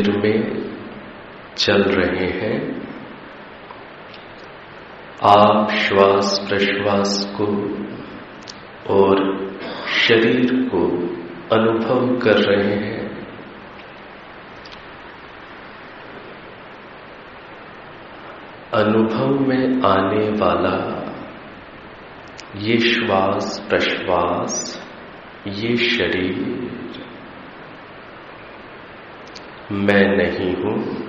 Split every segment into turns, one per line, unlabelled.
शरीर में चल रहे हैं। आप श्वास प्रश्वास को और शरीर को अनुभव कर रहे हैं। अनुभव में आने वाला ये श्वास प्रश्वास, ये शरीर मैं नहीं हूं।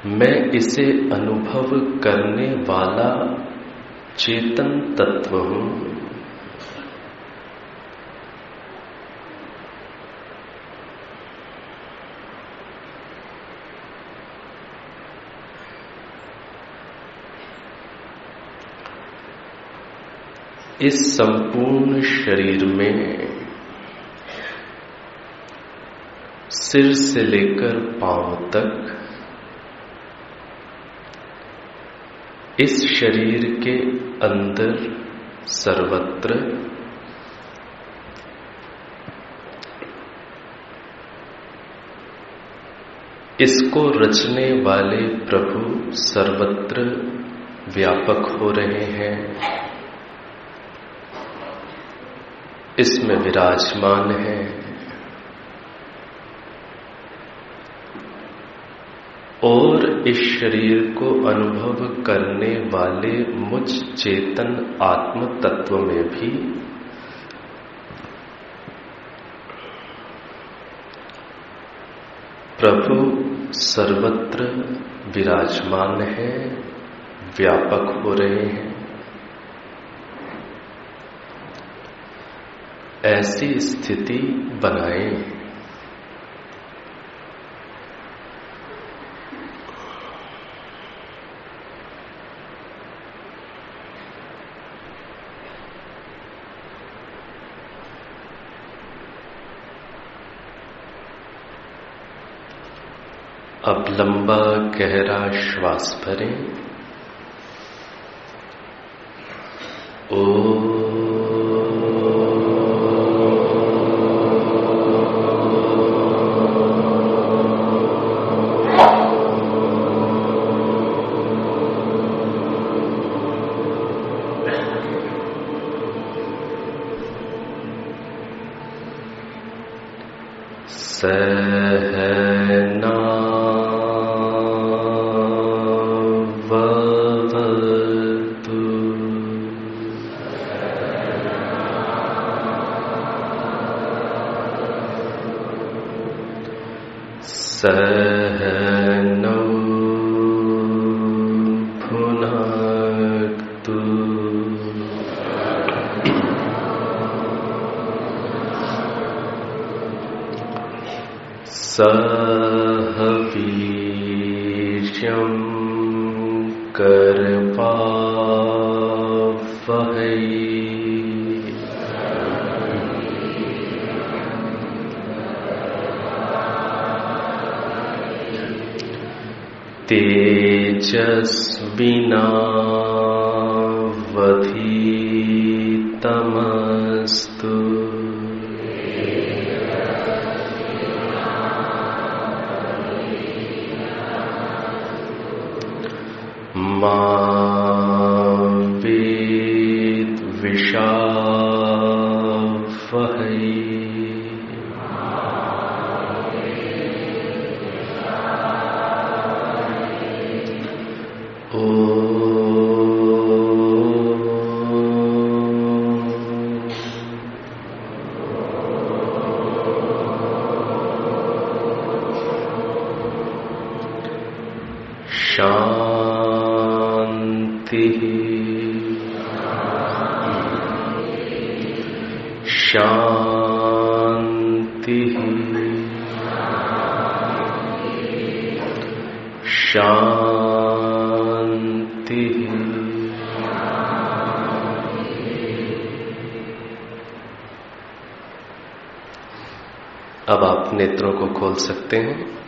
मैं इसे अनुभव करने वाला चेतन तत्व हूं। इस संपूर्ण शरीर में सिर से लेकर पांव तक इस शरीर के अंदर सर्वत्र इसको रचने वाले प्रभु सर्वत्र व्यापक हो रहे हैं, इसमें विराजमान है। और इस शरीर को अनुभव करने वाले मुझ चेतन आत्म तत्व में भी प्रभु सर्वत्र विराजमान है, व्यापक हो रहे हैं। ऐसी स्थिति बनाएं। अब लंबा गहरा श्वास भरें। सहना सहनौ भुनक्तु। सह वीर्यं करवावहै। तेजस्विनावधीतमस्तु। मा विद्विषावहै। शांति शांति शांति। अब आप नेत्रों को खोल सकते हैं।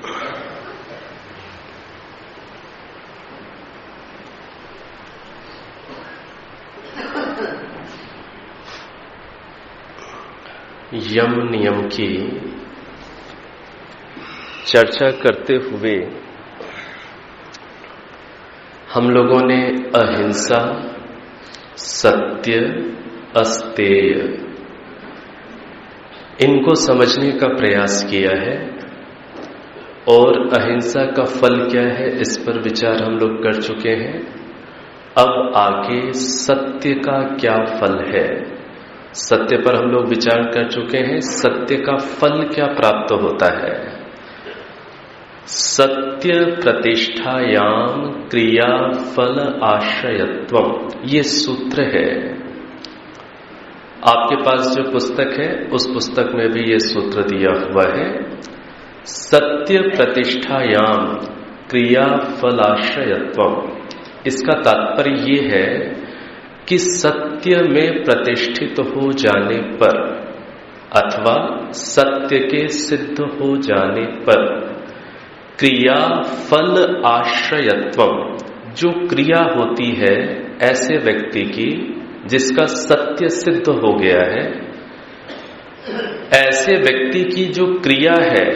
यम नियम की चर्चा करते हुए हम लोगों ने अहिंसा, सत्य, अस्तेय इनको समझने का प्रयास किया है और अहिंसा का फल क्या है इस पर विचार हम लोग कर चुके हैं। अब आगे सत्य का क्या फल है, सत्य पर हम लोग विचार कर चुके हैं। सत्य का फल क्या प्राप्त होता है? सत्य प्रतिष्ठायाम क्रिया फल आश्रयत्वम, ये सूत्र है। आपके पास जो पुस्तक है उस पुस्तक में भी ये सूत्र दिया हुआ है। सत्य प्रतिष्ठायाम क्रिया फलाश्रयत्वम, इसका तात्पर्य ये है कि सत्य में प्रतिष्ठित हो जाने पर अथवा सत्य के सिद्ध हो जाने पर क्रिया फल आश्रयत्वम, जो क्रिया होती है ऐसे व्यक्ति की जिसका सत्य सिद्ध हो गया है, ऐसे व्यक्ति की जो क्रिया है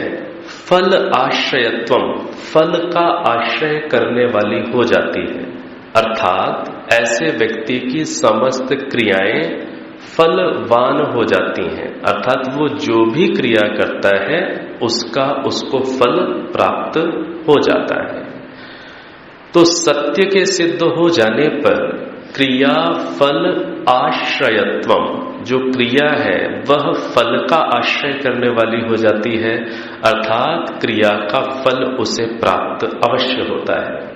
फल आश्रयत्वम, फल का आश्रय करने वाली हो जाती है। अर्थात ऐसे व्यक्ति की समस्त क्रियाएं फलवान हो जाती हैं, अर्थात वो जो भी क्रिया करता है उसको फल प्राप्त हो जाता है। तो सत्य के सिद्ध हो जाने पर क्रिया फल आश्रयत्वम, जो क्रिया है वह फल का आश्रय करने वाली हो जाती है, अर्थात क्रिया का फल उसे प्राप्त अवश्य होता है।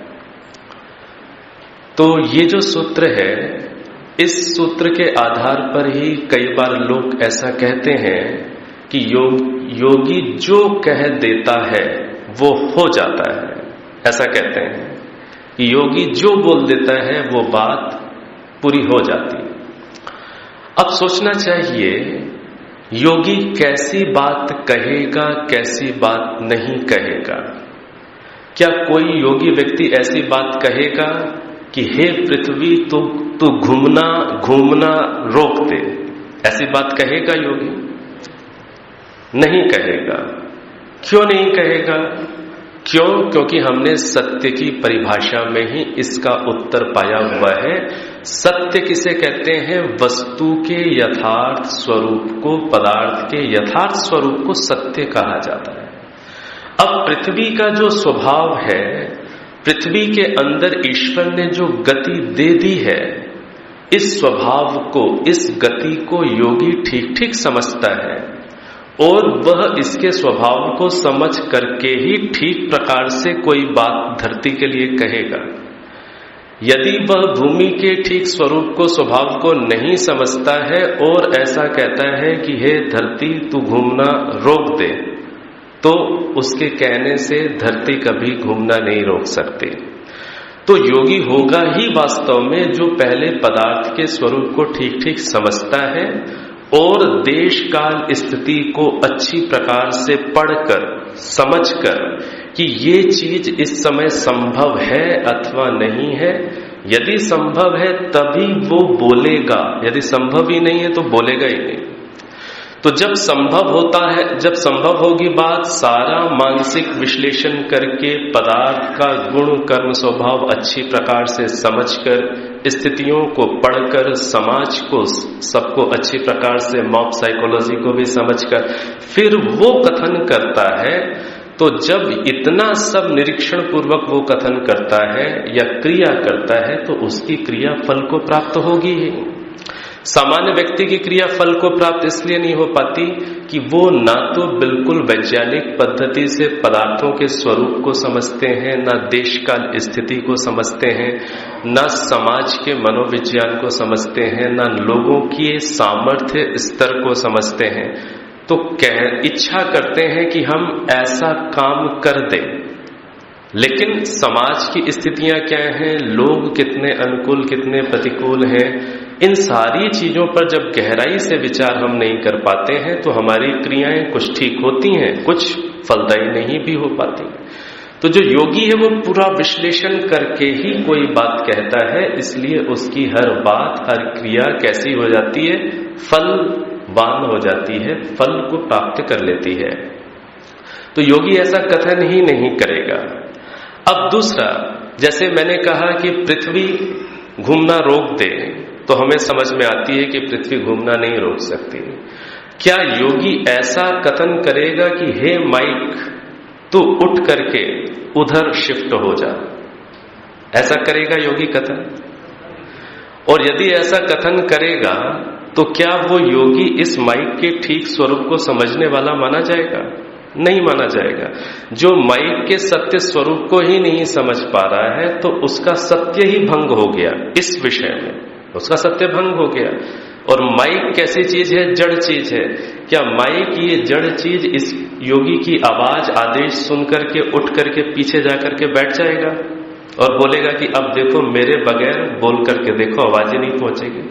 तो ये जो सूत्र है, इस सूत्र के आधार पर ही कई बार लोग ऐसा कहते हैं कि योगी जो कह देता है वो हो जाता है। ऐसा कहते हैं कि योगी जो बोल देता है वो बात पूरी हो जाती है। अब सोचना चाहिए योगी कैसी बात कहेगा, कैसी बात नहीं कहेगा। क्या कोई योगी व्यक्ति ऐसी बात कहेगा कि हे पृथ्वी तू घूमना रोक दे, ऐसी बात कहेगा योगी? नहीं कहेगा। क्यों नहीं कहेगा? क्योंकि हमने सत्य की परिभाषा में ही इसका उत्तर पाया हुआ है। सत्य किसे कहते हैं? वस्तु के यथार्थ स्वरूप को, पदार्थ के यथार्थ स्वरूप को सत्य कहा जाता है। अब पृथ्वी का जो स्वभाव है, पृथ्वी के अंदर ईश्वर ने जो गति दे दी है, इस स्वभाव को, इस गति को योगी ठीक ठीक समझता है और वह इसके स्वभाव को समझ करके ही ठीक प्रकार से कोई बात धरती के लिए कहेगा। यदि वह भूमि के ठीक स्वरूप को, स्वभाव को नहीं समझता है और ऐसा कहता है कि हे धरती तू घूमना रोक दे, तो उसके कहने से धरती कभी घूमना नहीं रोक सकती। तो योगी होगा ही वास्तव में जो पहले पदार्थ के स्वरूप को ठीक ठीक समझता है और देश काल स्थिति को अच्छी प्रकार से पढ़कर, समझकर कि ये चीज इस समय संभव है अथवा नहीं है। यदि संभव है तभी वो बोलेगा, यदि संभव ही नहीं है तो बोलेगा ही नहीं। तो जब संभव होता है, जब संभव होगी बात, सारा मानसिक विश्लेषण करके पदार्थ का गुण कर्म स्वभाव अच्छी प्रकार से समझकर, स्थितियों को पढ़कर, समाज को सबको अच्छी प्रकार से, मॉब साइकोलॉजी को भी समझकर फिर वो कथन करता है। तो जब इतना सब निरीक्षण पूर्वक वो कथन करता है या क्रिया करता है तो उसकी क्रिया फल को प्राप्त होगी ही। सामान्य व्यक्ति की क्रिया फल को प्राप्त इसलिए नहीं हो पाती कि वो ना तो बिल्कुल वैज्ञानिक पद्धति से पदार्थों के स्वरूप को समझते हैं, ना देश काल स्थिति को समझते हैं, ना समाज के मनोविज्ञान को समझते हैं, ना लोगों की सामर्थ्य स्तर को समझते हैं। तो इच्छा करते हैं कि हम ऐसा काम कर दें, लेकिन समाज की स्थितियां क्या हैं, लोग कितने अनुकूल कितने प्रतिकूल हैं, इन सारी चीजों पर जब गहराई से विचार हम नहीं कर पाते हैं तो हमारी क्रियाएं कुछ ठीक होती हैं, कुछ फलदायी नहीं भी हो पाती। तो जो योगी है वो पूरा विश्लेषण करके ही कोई बात कहता है, इसलिए उसकी हर बात, हर क्रिया कैसी हो जाती है? फल वान हो जाती है, फल को प्राप्त कर लेती है। तो योगी ऐसा कथन ही नहीं करेगा। अब दूसरा, जैसे मैंने कहा कि पृथ्वी घूमना रोक दे, तो हमें समझ में आती है कि पृथ्वी घूमना नहीं रोक सकती। क्या योगी ऐसा कथन करेगा कि हे माइक तू उठ करके उधर शिफ्ट हो जा? ऐसा करेगा योगी कथन? और यदि ऐसा कथन करेगा तो क्या वो योगी इस माइक के ठीक स्वरूप को समझने वाला माना जाएगा? नहीं माना जाएगा। जो माइक के सत्य स्वरूप को ही नहीं समझ पा रहा है तो उसका सत्य ही भंग हो गया। इस विषय में उसका सत्य भंग हो गया। और माइक कैसी चीज है? जड़ चीज है। क्या माइक ये जड़ चीज इस योगी की आवाज आदेश सुन करके उठ करके पीछे जाकर के बैठ जाएगा और बोलेगा कि अब देखो मेरे बगैर बोल करके देखो, आवाज ही नहीं पहुंचेगी?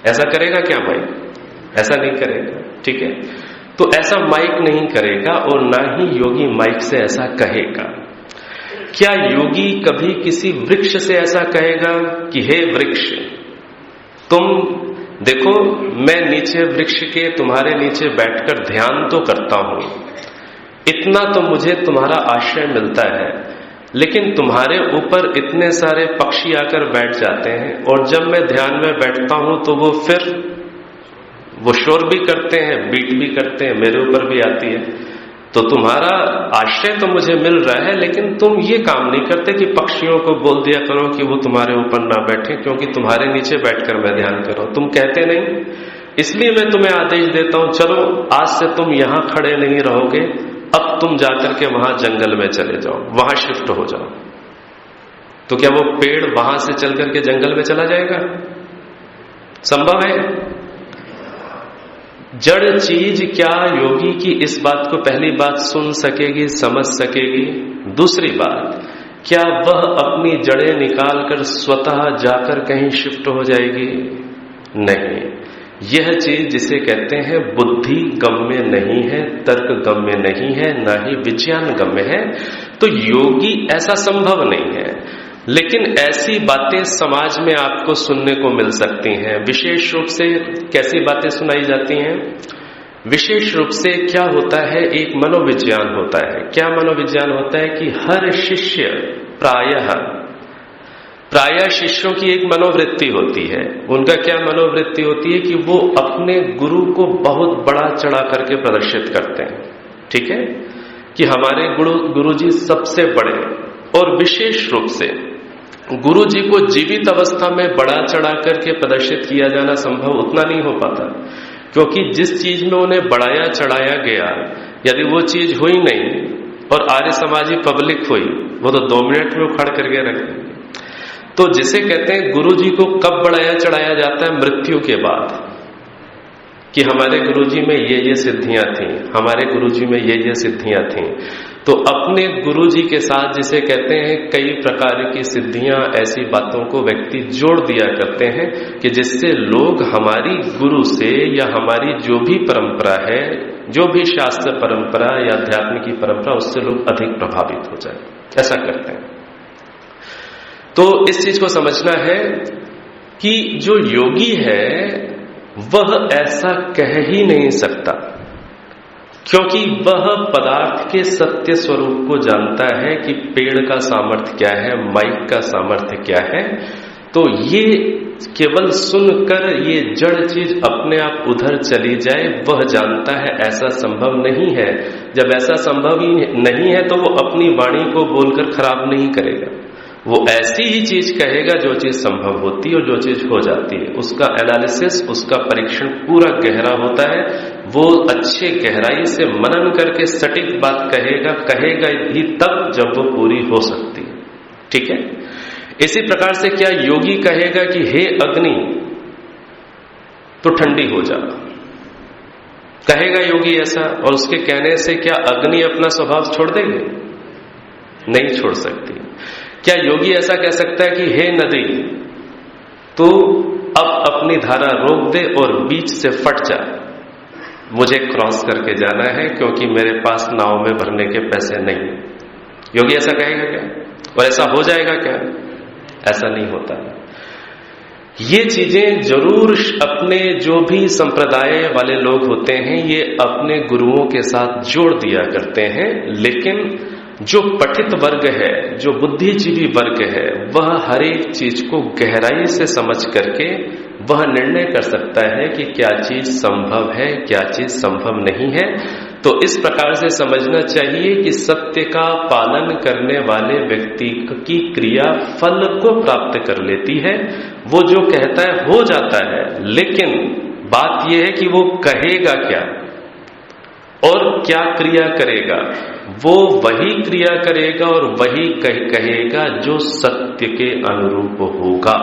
ऐसा करेगा क्या माइक? ऐसा नहीं करेगा। ठीक है, तो ऐसा माइक नहीं करेगा और ना ही योगी माइक से ऐसा कहेगा। क्या योगी कभी किसी वृक्ष से ऐसा कहेगा कि हे वृक्ष तुम देखो, मैं नीचे वृक्ष के तुम्हारे नीचे बैठकर ध्यान तो करता हूं, इतना तो मुझे तुम्हारा आश्रय मिलता है, लेकिन तुम्हारे ऊपर इतने सारे पक्षी आकर बैठ जाते हैं और जब मैं ध्यान में बैठता हूं तो वो शोर भी करते हैं, बीट भी करते हैं, मेरे ऊपर भी आती है। तो तुम्हारा आश्रय तो मुझे मिल रहा है, लेकिन तुम ये काम नहीं करते कि पक्षियों को बोल दिया करो कि वो तुम्हारे ऊपर ना बैठे, क्योंकि तुम्हारे नीचे बैठकर मैं ध्यान कर रहा हूं। तुम कहते नहीं, इसलिए मैं तुम्हें आदेश देता हूं, चलो आज से तुम यहां खड़े नहीं रहोगे, अब तुम जाकर के वहां जंगल में चले जाओ, वहां शिफ्ट हो जाओ। तो क्या वो पेड़ वहां से चल करके जंगल में चला जाएगा? संभव है? जड़ चीज क्या योगी की इस बात को पहली बात सुन सकेगी, समझ सकेगी? दूसरी बात, क्या वह अपनी जड़ें निकालकर स्वतः जाकर कहीं शिफ्ट हो जाएगी? नहीं। यह चीज जिसे कहते हैं बुद्धि गम्य नहीं है, तर्क गम्य नहीं है, ना ही विज्ञान गम्य है। तो योगी ऐसा संभव नहीं है। लेकिन ऐसी बातें समाज में आपको सुनने को मिल सकती हैं। विशेष रूप से कैसी बातें सुनाई जाती हैं? विशेष रूप से क्या होता है, एक मनोविज्ञान होता है। क्या मनोविज्ञान होता है कि हर शिष्य प्रायः शिष्यों की एक मनोवृत्ति होती है। उनका क्या मनोवृत्ति होती है कि वो अपने गुरु को बहुत बड़ा चढ़ा करके प्रदर्शित करते हैं। ठीक है, कि हमारे गुरु जी सबसे बड़े। और विशेष रूप से गुरु जी को जीवित अवस्था में बड़ा चढ़ा करके प्रदर्शित किया जाना संभव उतना नहीं हो पाता, क्योंकि जिस चीज में उन्हें बढ़ाया चढ़ाया गया, यदि वो चीज हुई नहीं और आर्य समाजी पब्लिक हुई, वो तो 2 मिनट में उखाड़ करके रख देंगे। तो जिसे कहते हैं गुरु जी को कब बढ़ाया चढ़ाया जाता है? मृत्यु के बाद, कि हमारे गुरुजी में ये सिद्धियां थी, हमारे गुरुजी में ये सिद्धियां थी। तो अपने गुरुजी के साथ जिसे कहते हैं कई प्रकार की सिद्धियां, ऐसी बातों को व्यक्ति जोड़ दिया करते हैं कि जिससे लोग हमारी गुरु से या हमारी जो भी परंपरा है, जो भी शास्त्र परंपरा या अध्यात्म की परंपरा, उससे लोग अधिक प्रभावित हो जाए, ऐसा करते हैं। तो इस चीज को समझना है कि जो योगी है वह ऐसा कह ही नहीं सकता, क्योंकि वह पदार्थ के सत्य स्वरूप को जानता है कि पेड़ का सामर्थ्य क्या है, माइक का सामर्थ्य क्या है। तो ये केवल सुनकर ये जड़ चीज अपने आप उधर चली जाए, वह जानता है ऐसा संभव नहीं है। जब ऐसा संभव ही नहीं है तो वो अपनी वाणी को बोलकर खराब नहीं करेगा, वो ऐसी ही चीज कहेगा जो चीज संभव होती है और जो चीज हो जाती है। उसका एनालिसिस, उसका परीक्षण पूरा गहरा होता है। वो अच्छे गहराई से मनन करके सटीक बात कहेगा भी तब जब वो पूरी हो सकती है। ठीक है, इसी प्रकार से क्या योगी कहेगा कि हे अग्नि तो ठंडी हो जा? कहेगा योगी ऐसा? और उसके कहने से क्या अग्नि अपना स्वभाव छोड़ देगी? नहीं छोड़ सकती। क्या योगी ऐसा कह सकता है कि हे नदी तू अब अपनी धारा रोक दे और बीच से फट जा, मुझे क्रॉस करके जाना है क्योंकि मेरे पास नाव में भरने के पैसे नहीं? योगी ऐसा कहेगा क्या? और ऐसा हो जाएगा क्या? ऐसा नहीं होता। ये चीजें जरूर अपने जो भी संप्रदाय वाले लोग होते हैं ये अपने गुरुओं के साथ जोड़ दिया करते हैं, लेकिन जो पठित वर्ग है, जो बुद्धिजीवी वर्ग है, वह हर एक चीज को गहराई से समझ करके वह निर्णय कर सकता है कि क्या चीज संभव है, क्या चीज संभव नहीं है। तो इस प्रकार से समझना चाहिए कि सत्य का पालन करने वाले व्यक्ति की क्रिया फल को प्राप्त कर लेती है। वो जो कहता है हो जाता है, लेकिन बात यह है कि वो कहेगा क्या और क्या क्रिया करेगा। वो वही क्रिया करेगा और वही कहेगा जो सत्य के अनुरूप होगा,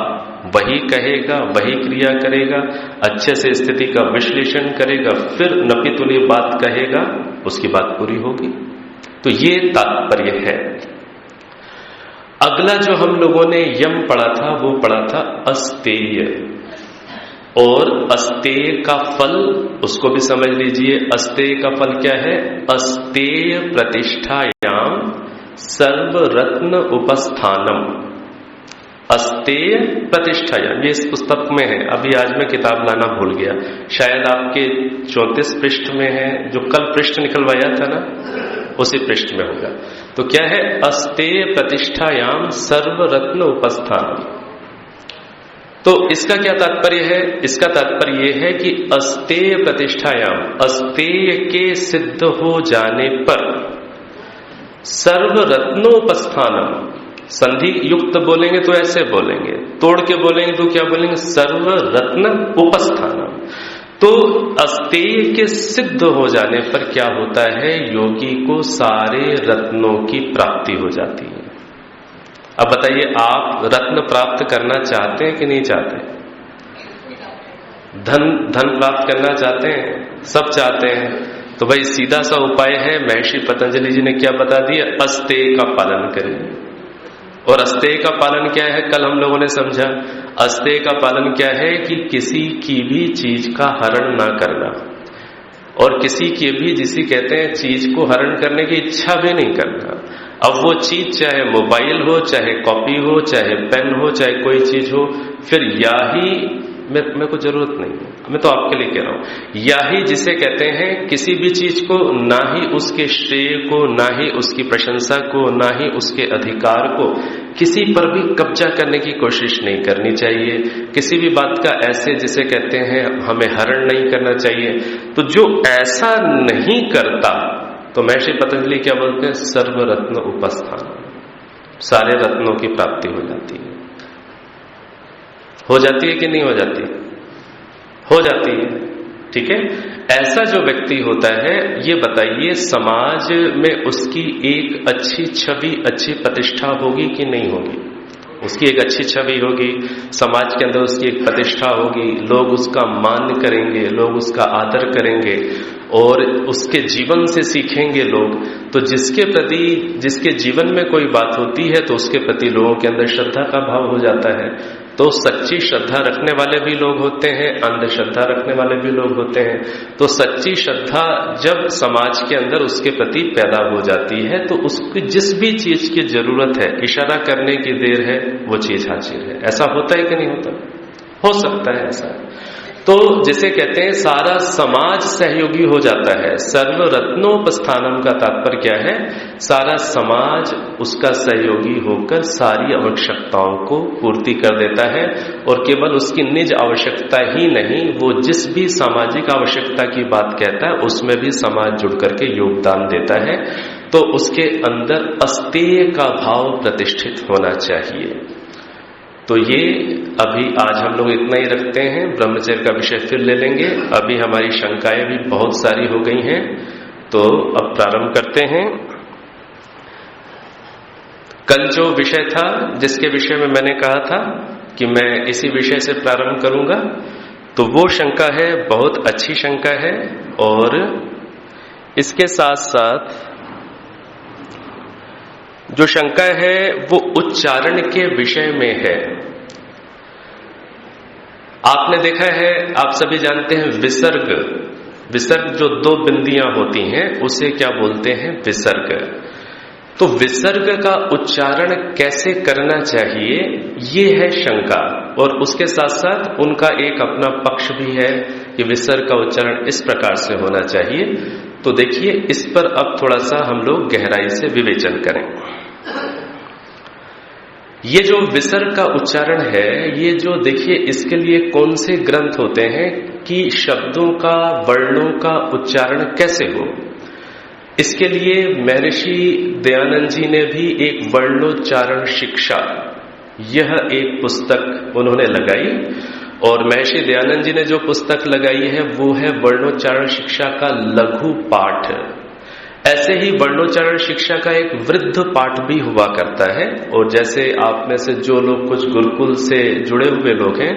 वही कहेगा, वही क्रिया करेगा, अच्छे से स्थिति का विश्लेषण करेगा, फिर नपीतुली बात कहेगा, उसकी बात पूरी होगी। तो ये तात्पर्य है। अगला जो हम लोगों ने यम पढ़ा था वो पढ़ा था अस्तेय, और अस्तेय का फल उसको भी समझ लीजिए। अस्तेय का फल क्या है? अस्तेय प्रतिष्ठायाम सर्वरत्न उपस्थानम। अस्तेय प्रतिष्ठायाम, ये इस पुस्तक में है। अभी आज मैं किताब लाना भूल गया, शायद आपके 34 पृष्ठ में है, जो कल पृष्ठ निकलवाया था ना, उसी पृष्ठ में होगा। तो क्या है? अस्तेय प्रतिष्ठायाम सर्वरत्न उपस्थानम। तो इसका क्या तात्पर्य है? इसका तात्पर्य यह है कि अस्तेय प्रतिष्ठायाम, अस्तेय के सिद्ध हो जाने पर सर्वरत्नोपस्थानम, संधि युक्त बोलेंगे तो ऐसे बोलेंगे, तोड़ के बोलेंगे तो क्या बोलेंगे? सर्वरत्न उपस्थानम। तो अस्तेय के सिद्ध हो जाने पर क्या होता है? योगी को सारे रत्नों की प्राप्ति हो जाती है। अब बताइए, आप रत्न प्राप्त करना चाहते हैं कि नहीं चाहते? धन प्राप्त करना चाहते हैं? सब चाहते हैं। तो भाई सीधा सा उपाय है, महर्षि पतंजलि जी ने क्या बता दिया? अस्तेय का पालन करिए। और अस्तेय का पालन क्या है? कल हम लोगों ने समझा। अस्तेय का पालन क्या है कि किसी की भी चीज का हरण ना करना, और किसी की भी, जिसे कहते हैं, चीज को हरण करने की इच्छा भी नहीं करना। अब वो चीज चाहे मोबाइल हो, चाहे कॉपी हो, चाहे पेन हो, चाहे कोई चीज हो, फिर या ही मेरे को जरूरत नहीं है, मैं तो आपके लिए कह रहा हूं, या ही जिसे कहते हैं किसी भी चीज को ना ही उसके श्रेय को, ना ही उसकी प्रशंसा को, ना ही उसके अधिकार को किसी पर भी कब्जा करने की कोशिश नहीं करनी चाहिए। किसी भी बात का ऐसे जिसे कहते हैं हमें हरण नहीं करना चाहिए। तो जो ऐसा नहीं करता, तो महर्षि पतंजलि क्या बोलते हैं? सर्वरत्न उपस्थान, सारे रत्नों की प्राप्ति हो जाती है। हो जाती है कि नहीं हो जाती? हो जाती है। ठीक है। ऐसा जो व्यक्ति होता है, ये बताइए समाज में उसकी एक अच्छी छवि, अच्छी प्रतिष्ठा होगी कि नहीं होगी? उसकी एक अच्छी छवि होगी, समाज के अंदर उसकी एक प्रतिष्ठा होगी, लोग उसका मान करेंगे, लोग उसका आदर करेंगे और उसके जीवन से सीखेंगे लोग। तो जिसके प्रति, जिसके जीवन में कोई बात होती है तो उसके प्रति लोगों के अंदर श्रद्धा का भाव हो जाता है। तो सच्ची श्रद्धा रखने वाले भी लोग होते हैं, अंधश्रद्धा रखने वाले भी लोग होते हैं। तो सच्ची श्रद्धा जब समाज के अंदर उसके प्रति पैदा हो जाती है तो उसकी जिस भी चीज की जरूरत है, इशारा करने की देर है, वो चीज हाजिर है। ऐसा होता है कि नहीं होता? हो सकता है ऐसा। तो जिसे कहते हैं सारा समाज सहयोगी हो जाता है। सर्वरत्नोपस्थानम का तात्पर्य क्या है? सारा समाज उसका सहयोगी होकर सारी आवश्यकताओं को पूर्ति कर देता है, और केवल उसकी निज आवश्यकता ही नहीं, वो जिस भी सामाजिक आवश्यकता की बात कहता है उसमें भी समाज जुड़ करके योगदान देता है। तो उसके अंदर अस्तेय का भाव प्रतिष्ठित होना चाहिए। तो ये अभी आज हम लोग इतना ही रखते हैं, ब्रह्मचर्य का विषय फिर ले लेंगे। अभी हमारी शंकाएं भी बहुत सारी हो गई हैं, तो अब प्रारंभ करते हैं। कल जो विषय था, जिसके विषय में मैंने कहा था कि मैं इसी विषय से प्रारंभ करूंगा, तो वो शंका है, बहुत अच्छी शंका है, और इसके साथ साथ जो शंका है वो उच्चारण के विषय में है। आपने देखा है, आप सभी जानते हैं, विसर्ग, विसर्ग जो दो बिंदियां होती हैं उसे क्या बोलते हैं? विसर्ग। तो विसर्ग का उच्चारण कैसे करना चाहिए, ये है शंका। और उसके साथ साथ उनका एक अपना पक्ष भी है कि विसर्ग का उच्चारण इस प्रकार से होना चाहिए। तो देखिए, इस पर अब थोड़ा सा हम लोग गहराई से विवेचन करें। ये जो विसर्ग का उच्चारण है, ये जो देखिए, इसके लिए कौन से ग्रंथ होते हैं कि शब्दों का, वर्णों का उच्चारण कैसे हो। इसके लिए महर्षि दयानंद जी ने भी एक वर्णोच्चारण शिक्षा, यह एक पुस्तक उन्होंने लगाई। और महर्षि दयानंद जी ने जो पुस्तक लगाई है वो है वर्णोच्चारण शिक्षा का लघु पाठ। ऐसे ही वर्णोच्चारण शिक्षा का एक वृद्ध पाठ भी हुआ करता है। और जैसे आप में से जो लोग कुछ गुरुकुल से जुड़े हुए लोग हैं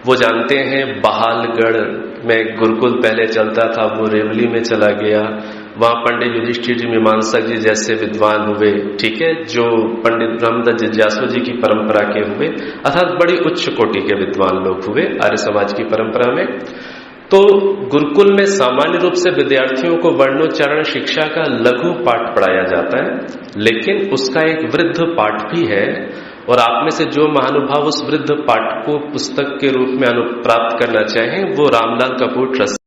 वो जानते हैं, बहालगढ़ में गुरुकुल पहले चलता था, वो रेवली में चला गया। वहां पंडित युधिष्ठिर जी, मीमांसक जी जैसे विद्वान हुए, ठीक है, जो पंडित ब्रह्मदत्त जिज्ञासु जी की परंपरा के हुए, अर्थात बड़ी उच्च कोटि के विद्वान लोग हुए आर्य समाज की परंपरा में। तो गुरुकुल में सामान्य रूप से विद्यार्थियों को वर्णोच्चारण शिक्षा का लघु पाठ पढ़ाया जाता है, लेकिन उसका एक वृद्ध पाठ भी है। और आप में से जो महानुभाव उस वृद्ध पाठ को पुस्तक के रूप में प्राप्त करना चाहें, वो रामलाल कपूर ट्रस्ट